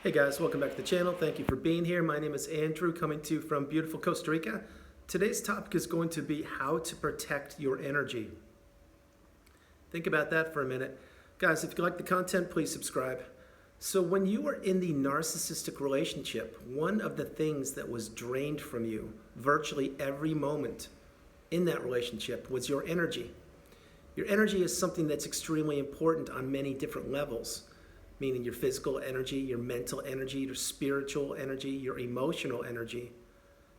Hey guys, welcome back to the channel. Thank you for being here. My name is Andrew, coming to you from beautiful Costa Rica. Today's topic is going to be how to protect your energy. Think about that for a minute. Guys, if you like the content, please subscribe. So when you were in the narcissistic relationship, one of the things that was drained from you virtually every moment in that relationship was your energy. Your energy is something that's extremely important on many different levels, meaning your physical energy, your mental energy, your spiritual energy, your emotional energy,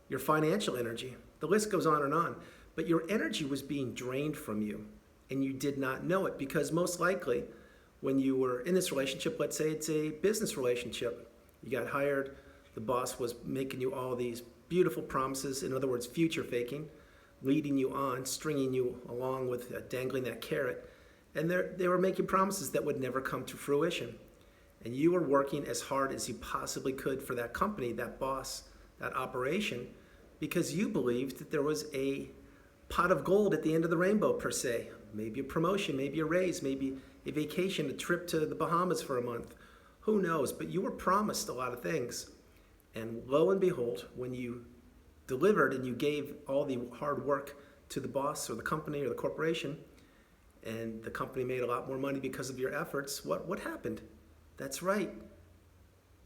your financial energy. The list goes on and on. But your energy was being drained from you, and you did not know it because most likely when you were in this relationship, let's say it's a business relationship, you got hired, the boss was making you all these beautiful promises, in other words, future faking, leading you on, stringing you along with dangling that carrot, and they were making promises that would never come to fruition. And you were working as hard as you possibly could for that company, that boss, that operation, because you believed that there was a pot of gold at the end of the rainbow, per se. Maybe a promotion, maybe a raise, maybe a vacation, a trip to the Bahamas for a month. Who knows? But you were promised a lot of things. And lo and behold, when you delivered and you gave all the hard work to the boss or the company or the corporation, and the company made a lot more money because of your efforts, what happened? That's right.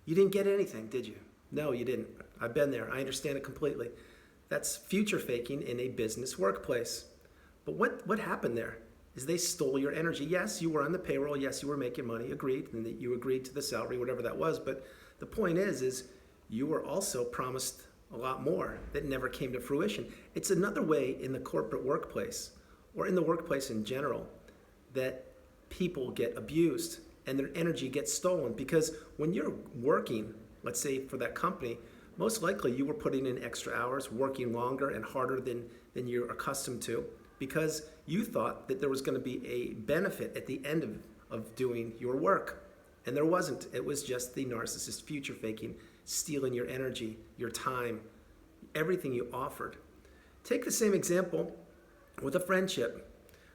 You didn't get anything, did you? No, you didn't. I've been there. I understand it completely. That's future faking in a business workplace. But what happened there is they stole your energy. Yes, you were on the payroll. Yes, you were making money, agreed, and that you agreed to the salary, whatever that was. But the point is you were also promised a lot more that never came to fruition. It's another way in the corporate workplace or in the workplace in general that people get abused and their energy gets stolen, because when you're working, let's say for that company, most likely you were putting in extra hours, working longer and harder than you're accustomed to, because you thought that there was going to be a benefit at the end of doing your work. And there wasn't. It was just the narcissist future faking, stealing your energy, your time, everything you offered. Take the same example with a friendship.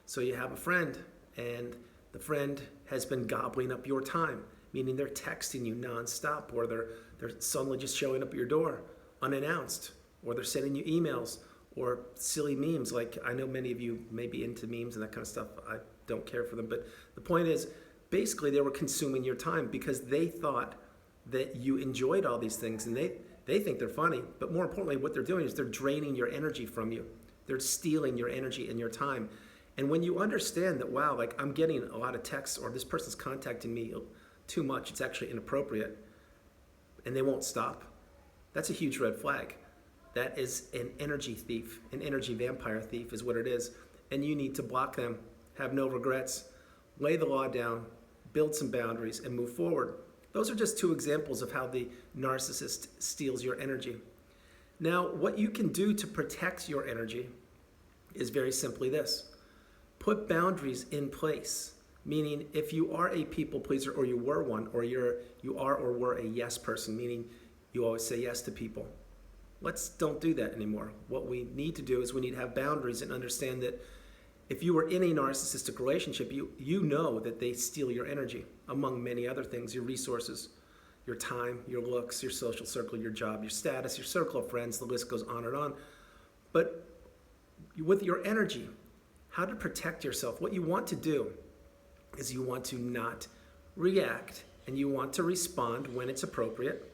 So you have a friend, and the friend has been gobbling up your time, meaning they're texting you nonstop, or they're suddenly just showing up at your door unannounced, or they're sending you emails or silly memes. Like, I know many of you may be into memes and that kind of stuff. I don't care for them. But the point is, basically they were consuming your time because they thought that you enjoyed all these things, and they think they're funny. But more importantly, what they're doing is they're draining your energy from you. They're stealing your energy and your time. And when you understand that, wow, like I'm getting a lot of texts, or this person's contacting me too much, it's actually inappropriate, and they won't stop, that's a huge red flag. That is an energy thief, an energy vampire thief is what it is. And you need to block them, have no regrets, lay the law down, build some boundaries, and move forward. Those are just two examples of how the narcissist steals your energy. Now, what you can do to protect your energy is very simply this. Put boundaries in place, meaning if you are a people pleaser, or you were one, or you are or were a yes person, meaning you always say yes to people, don't do that anymore. What we need to do is we need to have boundaries and understand that if you were in a narcissistic relationship, you know that they steal your energy, among many other things, your resources, your time, your looks, your social circle, your job, your status, your circle of friends, the list goes on and on. But with your energy, how to protect yourself, what you want to do is you want to not react, and you want to respond when it's appropriate.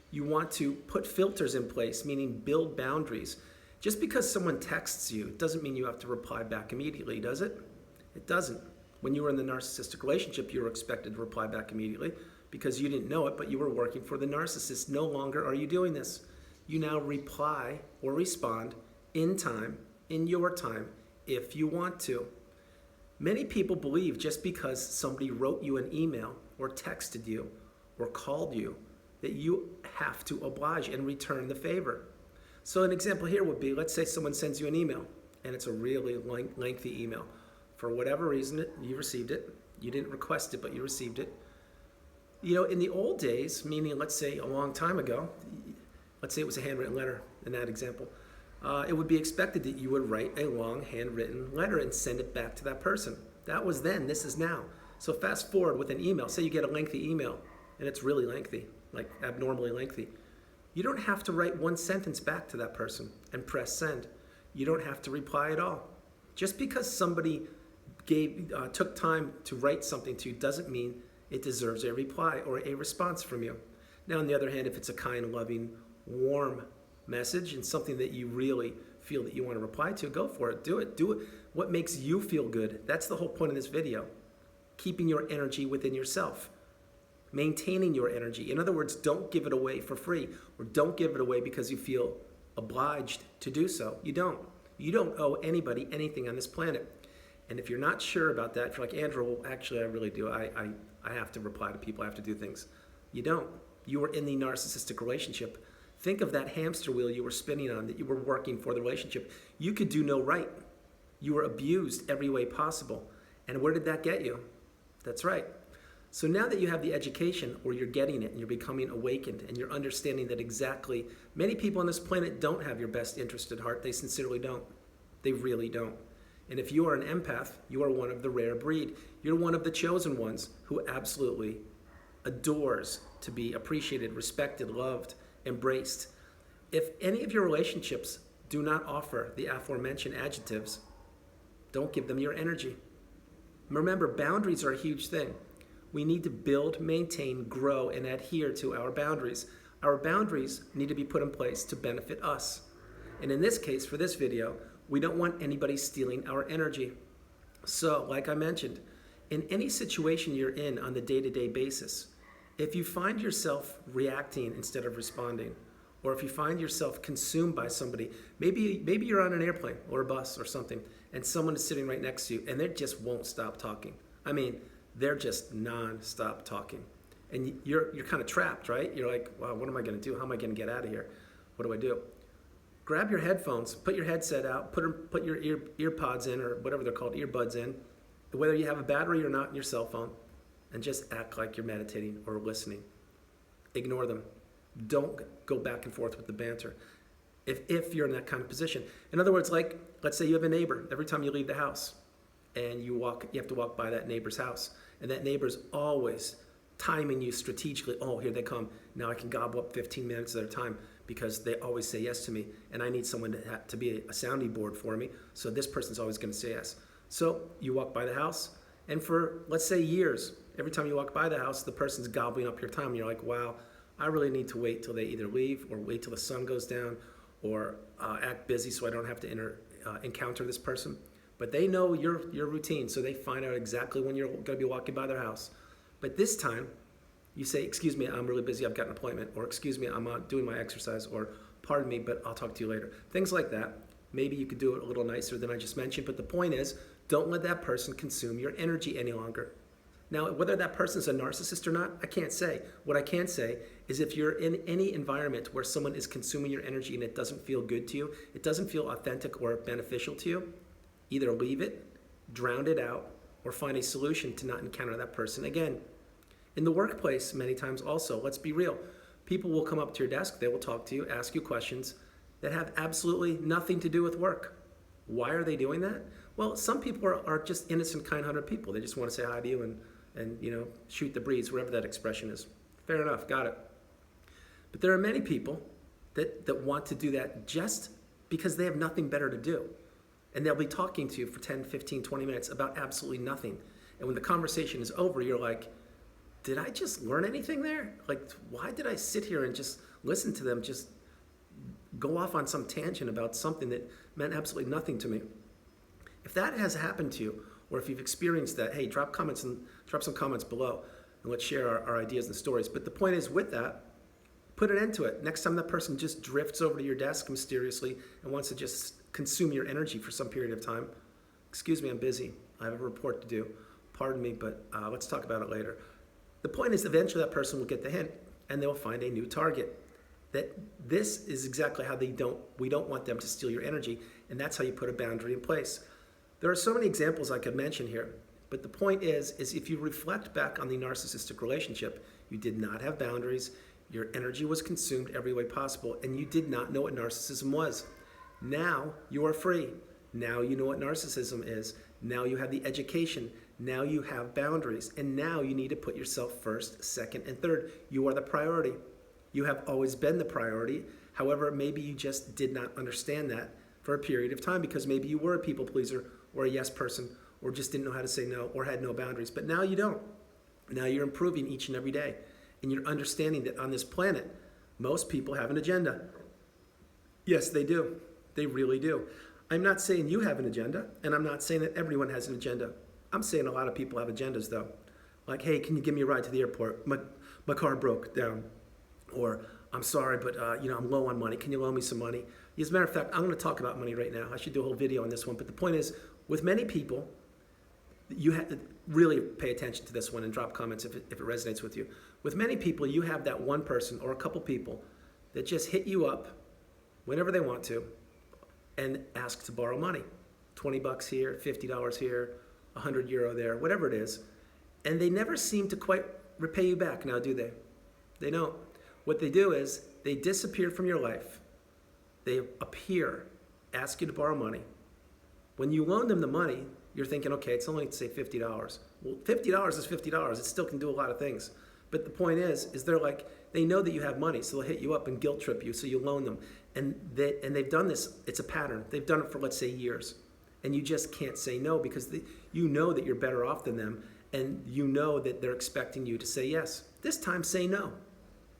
You want to put filters in place, meaning build boundaries. Just because someone texts you doesn't mean you have to reply back immediately, does it? It doesn't. When you were in the narcissistic relationship, you were expected to reply back immediately because you didn't know it, but you were working for the narcissist. No longer are you doing this. You now reply or respond in time, in your time, if you want to. Many people believe just because somebody wrote you an email or texted you or called you that you have to oblige and return the favor. So an example here would be, let's say someone sends you an email, and it's a really lengthy email. For whatever reason, you received it. You didn't request it, but you received it. You know, in the old days, meaning let's say a long time ago, let's say it was a handwritten letter in that example, it would be expected that you would write a long handwritten letter and send it back to that person. That was then, this is now. So fast forward with an email. Say you get a lengthy email and it's really lengthy, like abnormally lengthy. You don't have to write one sentence back to that person and press send. You don't have to reply at all. Just because somebody took time to write something to you doesn't mean it deserves a reply or a response from you. Now, on the other hand, if it's a kind, loving, warm message and something that you really feel that you want to reply to, go for it. Do it. Do it. What makes you feel good? That's the whole point of this video. Keeping your energy within yourself. Maintaining your energy. In other words, don't give it away for free, or don't give it away because you feel obliged to do so. You don't. You don't owe anybody anything on this planet. And if you're not sure about that, if you're like, Andrew, well, actually, I really do. I have to reply to people. I have to do things. You don't. You are in the narcissistic relationship. Think of that hamster wheel you were spinning on, that you were working for the relationship. You could do no right. You were abused every way possible. And where did that get you? That's right. So now that you have the education, or you're getting it, and you're becoming awakened, and you're understanding that exactly, many people on this planet don't have your best interest at heart. They sincerely don't. They really don't. And if you are an empath, you are one of the rare breed. You're one of the chosen ones who absolutely adores to be appreciated, respected, loved, embraced. If any of your relationships do not offer the aforementioned adjectives, don't give them your energy. Remember, boundaries are a huge thing. We need to build, maintain, grow, and adhere to our boundaries. Our boundaries need to be put in place to benefit us. And in this case, for this video, we don't want anybody stealing our energy. So, like I mentioned, in any situation you're in on the day-to-day basis, if you find yourself reacting instead of responding, or if you find yourself consumed by somebody, maybe you're on an airplane or a bus or something, and someone is sitting right next to you, and they just won't stop talking. I mean, they're just non-stop talking. And you're kind of trapped, right? You're like, wow, what am I going to do? How am I going to get out of here? What do I do? Grab your headphones, put your headset out, put your ear pods in, or whatever they're called, earbuds in, whether you have a battery or not in your cell phone, and just act like you're meditating or listening. Ignore them. Don't go back and forth with the banter if you're in that kind of position. In other words, like, let's say you have a neighbor. Every time you leave the house and you have to walk by that neighbor's house, and that neighbor's always timing you strategically. Oh, here they come. Now I can gobble up 15 minutes of their time because they always say yes to me, and I need someone to be a sounding board for me, so this person's always going to say yes. So you walk by the house, and for, let's say, years, every time you walk by the house, the person's gobbling up your time, and you're like, wow, I really need to wait till they either leave or wait till the sun goes down, or act busy so I don't have to encounter this person. But they know your routine, so they find out exactly when you're going to be walking by their house. But this time, you say, excuse me, I'm really busy, I've got an appointment, or excuse me, I'm doing my exercise, or pardon me, but I'll talk to you later. Things like that. Maybe you could do it a little nicer than I just mentioned, but the point is, don't let that person consume your energy any longer. Now, whether that person's a narcissist or not, I can't say. What I can say is if you're in any environment where someone is consuming your energy and it doesn't feel good to you, it doesn't feel authentic or beneficial to you, either leave it, drown it out, or find a solution to not encounter that person again. In the workplace, many times also, let's be real, people will come up to your desk, they will talk to you, ask you questions that have absolutely nothing to do with work. Why are they doing that? Well, some people are just innocent, kind-hearted people. They just want to say hi to you and shoot the breeze, wherever that expression is. Fair enough, got it. But there are many people that want to do that just because they have nothing better to do. And they'll be talking to you for 10, 15, 20 minutes about absolutely nothing. And when the conversation is over, you're like, did I just learn anything there? Like, why did I sit here and just listen to them just go off on some tangent about something that meant absolutely nothing to me? If that has happened to you, or if you've experienced that, hey, drop some comments below, and let's share our ideas and stories. But the point is, with that, put an end to it. Next time that person just drifts over to your desk mysteriously and wants to just consume your energy for some period of time, excuse me, I'm busy. I have a report to do. Pardon me, but let's talk about it later. The point is, eventually that person will get the hint, and they'll find a new target. That this is exactly how we don't want them to steal your energy, and that's how you put a boundary in place. There are so many examples I could mention here, but the point is if you reflect back on the narcissistic relationship, you did not have boundaries, your energy was consumed every way possible, and you did not know what narcissism was. Now you are free. Now you know what narcissism is. Now you have the education. Now you have boundaries, and now you need to put yourself first, second, and third. You are the priority. You have always been the priority. However, maybe you just did not understand that for a period of time because maybe you were a people pleaser or a yes person or just didn't know how to say no or had no boundaries. But now you don't. Now you're improving each and every day, and you're understanding that on this planet, most people have an agenda. Yes, they do. They really do. I'm not saying you have an agenda, and I'm not saying that everyone has an agenda. I'm saying a lot of people have agendas, though. Like, hey, can you give me a ride to the airport? My car broke down. Or, I'm sorry, but I'm low on money. Can you loan me some money? As a matter of fact, I'm going to talk about money right now. I should do a whole video on this one. But the point is, with many people, you have to really pay attention to this one and drop comments if it resonates with you. With many people, you have that one person or a couple people that just hit you up whenever they want to and ask to borrow money. $20 here, $50 here, €100 there, whatever it is. And they never seem to quite repay you back now, do they? They don't. What they do is they disappear from your life. They appear, ask you to borrow money. When you loan them the money, you're thinking, okay, it's only, say, $50. Well, $50 is $50. It still can do a lot of things. But the point is they're like, they know that you have money, so they'll hit you up and guilt trip you, so you loan them. And they've done this, it's a pattern. They've done it for, let's say, years. And you just can't say no because you know that you're better off than them, and you know that they're expecting you to say yes. This time, say no.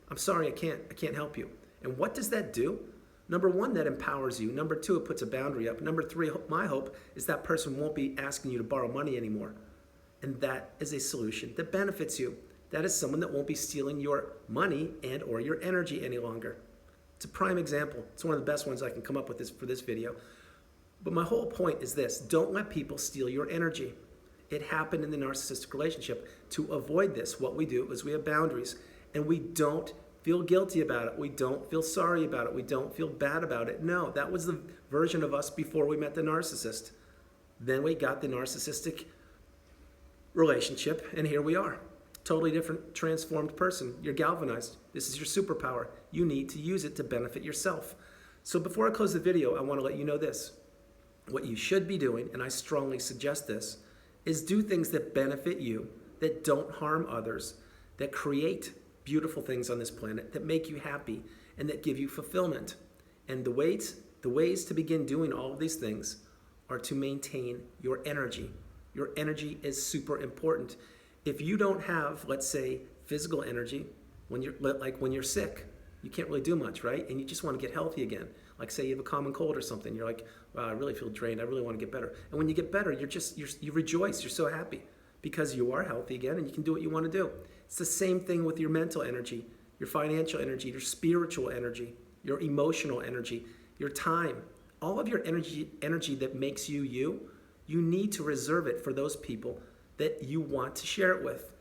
I'm sorry, I can't help you. And what does that do? Number one, that empowers you. Number two, it puts a boundary up. Number three, my hope is that person won't be asking you to borrow money anymore. And that is a solution that benefits you. That is someone that won't be stealing your money and or your energy any longer. It's a prime example. It's one of the best ones I can come up with for this video. But my whole point is this: don't let people steal your energy. It happened in the narcissistic relationship. To avoid this, what we do is we have boundaries, and we don't feel guilty about it. We don't feel sorry about it. We don't feel bad about it. No, that was the version of us before we met the narcissist. Then we got the narcissistic relationship, and here we are. Totally different, transformed person. You're galvanized. This is your superpower. You need to use it to benefit yourself. So before I close the video, I want to let you know this. What you should be doing, and I strongly suggest this, is do things that benefit you, that don't harm others, that create beautiful things on this planet, that make you happy, and that give you fulfillment. And the ways to begin doing all of these things are to maintain your energy. Your energy is super important. If you don't have, let's say, physical energy, when you're sick, you can't really do much, right? And you just want to get healthy again. Like, say you have a common cold or something. You're like, wow, I really feel drained. I really want to get better. And when you get better, you rejoice. You're so happy because you are healthy again and you can do what you want to do. It's the same thing with your mental energy, your financial energy, your spiritual energy, your emotional energy, your time. All of your energy that makes you you need to reserve it for those people that you want to share it with.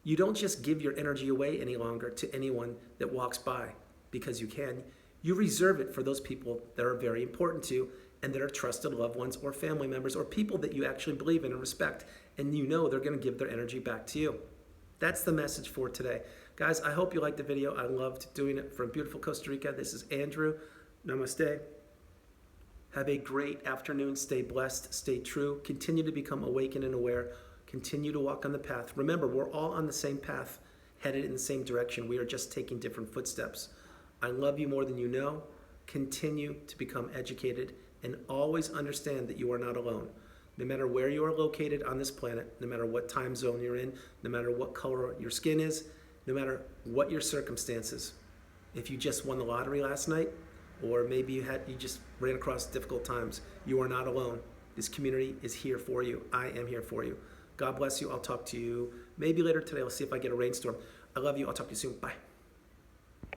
You don't just give your energy away any longer to anyone that walks by because you can. You reserve it for those people that are very important to you and that are trusted loved ones or family members or people that you actually believe in and respect, and you know they're going to give their energy back to you. That's the message for today. Guys, I hope you liked the video. I loved doing it from beautiful Costa Rica. This is Andrew. Namaste. Have a great afternoon. Stay blessed. Stay true. Continue to become awakened and aware. Continue to walk on the path. Remember, we're all on the same path, headed in the same direction. We are just taking different footsteps. I love you more than you know. Continue to become educated and always understand that you are not alone. No matter where you are located on this planet, no matter what time zone you're in, no matter what color your skin is, no matter what your circumstances. If you just won the lottery last night, or maybe you just ran across difficult times, you are not alone. This community is here for you. I am here for you. God bless you. I'll talk to you maybe later today. I'll see if I get a rainstorm. I love you. I'll talk to you soon. Bye.